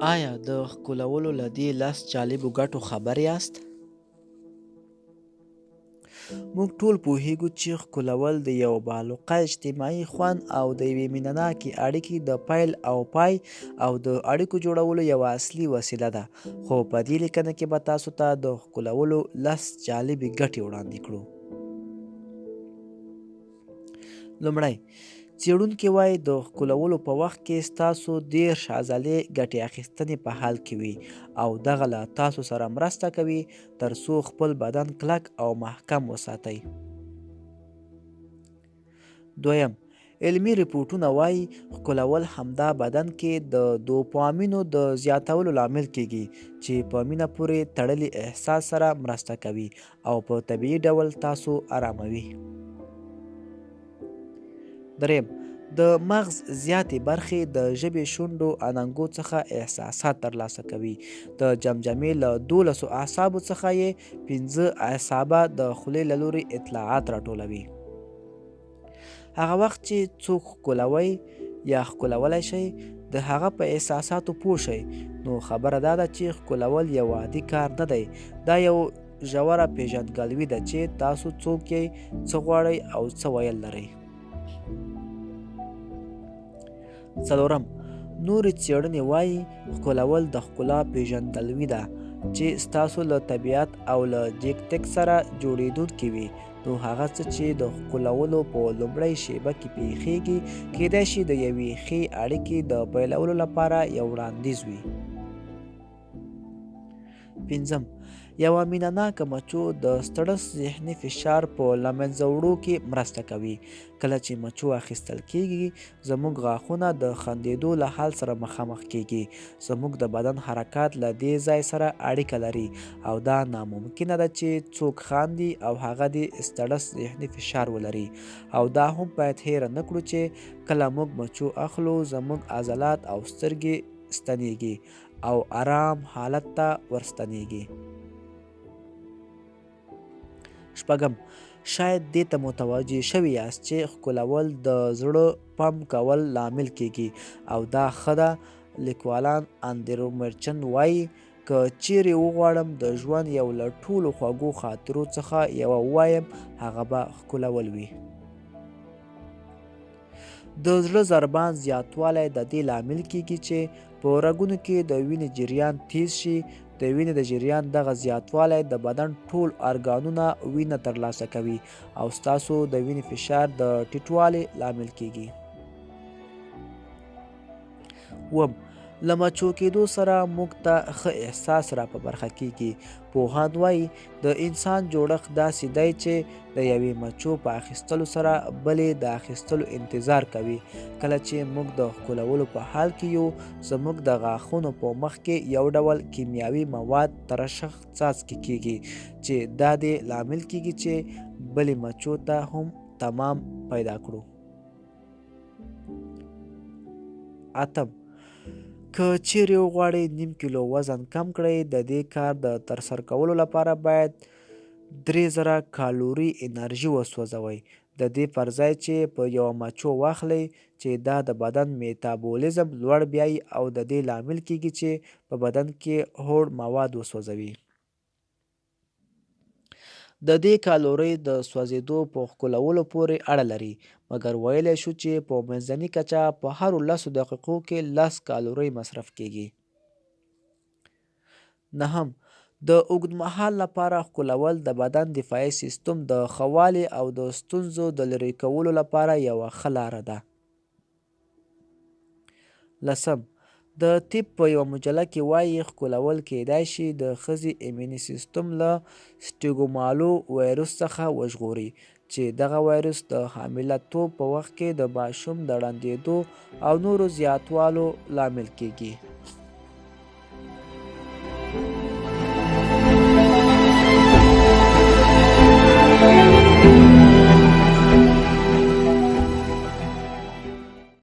آیا د ښکلولو له دې لس جالبو ګټو خبر یاست؟ موږ ټول پوهیږو چې ښکلول د یو بالقوه اجتماعي خوند او د یوې مینهناکې اړیکې د پیل او پای او د اړیکو جوړولو یوه اصلي وسیله ده. خو په دې لیکنه کې به تاسو ته د ښکلولو لس جالبې ګټې وړاندې کړو. لومړی، څېړونکي وایي د ښکلولو په وخت کې ستاسو 30 عضلې ګټې اخیستنې په حال کې وي او دغه له تاسو سره مرسته کوي تر څو خپل بدن کلک او محکم وساتئ. دویم، علمي ریپورټونه وایي ښکلول همدا بدن کې د دوپامینو د زیاتولو لامل کیږي چې په مینه پورې تړلي احساس سره مرسته کوي او په طبیعي ډول تاسو آراموي. دریم، د مغز زیاتې برخې د ژبې شونډو اننګو څخه احساسات ترلاسه کوي. د جمجمې له 12 اعصابو څخه یې 15 اعصابه د خولې له لوري اطلاعات راټولوي. هغه وخت چې څوک ښکلوئ یا ښکلولی شئ د هغه په احساساتو پوه شئ، نو خبره دا ده چې ښکلول یو عادي کار نه دی، دا یو ژوره پیژندګلوي ده چې تاسو څوک یئ، څه غواړئ او څه ویل لرئ. څلورم، نورې څېړنې وایي ښکلول د ښکلا پیژندګلوي ده چې ستاسو له طبیعت او له جیکټیک سره جوړیدونکې وي. نو هغه څه چې د ښکلولو په لومړۍ شیبه کې پیښیږي کیدای شي د یوې ښې اړیکې د پیلولو لپاره یو وړاندیز وي. پنځم، یوه مینهناکه مچو د سټرس ذهني فشار په له منځه وړو کې مرسته کوي. کله چې مچو اخیستل کیږي زموږ غاښونه د خندېدو له حال سره مخامخ کیږي. زموږ د بدن حرکات له دې ځای سره اړیکه لري او دا ناممکنه ده چې څوک خاندي او هغه د سټرس ذهني فشار ولري. او دا هم باید هیره نه کړو چې کله موږ مچو اخلو زموږ عضلات او سترګې ستنېږي او آرام حالت ته ورستنېږي. شپږم، شاید دې ته متوجه شوي یاست چې ښکلول د زړه پمپ کول لامل کیږي او دا ښه ده. لیکوالان اندرو مرچند وایي که چیرې وغواړم د ژوند یو له ټولو خوږو خاطرو څخه یوه ووایم هغه به ښکلول وي. د زړه ضربان زیاتوالی د دې لامل کیږي چې په رګونو کې د وینې جریان تیز شي. د وینې د جریان دغه زیاتوالی د بدن ټول ارګانونه وینه ترلاسه کوي او ستاسو د وینې فشار د ټیټوالي لامل کیږي. اووم، له مچو کېدو سره موږ ته ښه احساس را په برخه کیږي. پوهان وایي د انسان جوړښت داسې دی چې د یوې مچو په اخیستلو سره بلې د اخیستلو انتظار کوي. کله چې موږ د ښکلولو په حال کې یو زموږ د غاښونو په مخ کې یو ډول کیمیاوي مواد ترشح څاڅکي کیږي چې دا دې لامل کیږي چې بلې مچو ته هم تمام پیدا کړو. اتم، که چیرې وغواړئ نیم کیلو وزن کم کړئ د دې کار د ترسره کولو لپاره باید 3000 کالوري انرژي وسوځوئ. د دې پر ځای چې په یوه مچو واخلئ چې دا د بدن میتابولیزم لوړ بیایي او د دې لامل کیږي چې په بدن کې هوړ مواد وسوځوي. د دې کالورۍ د سوځېدو په ښکلولو پورې اړه لري، مګر ویلی شو چې په منځني کچه په هرو 10 دقیقو کې 10 کالورۍ مصرف کیږي. نهم، د اوږدمهال لپاره ښکلول د بدن دفاعي سیستم د ښه والي او د ستونزو د لرې کولو لپاره یوه ښه لاره ده. لسم، د طب په یوه مجله کې وایي ښکلول کیدای شي د ښځې ایمني سیستم له سټیګومالو وایرس څخه وژغوري چې دغه وایرس د حاملتوب په وخت کې د ماشوم د ړندېدو او نورو زیاتوالو لامل کیږي.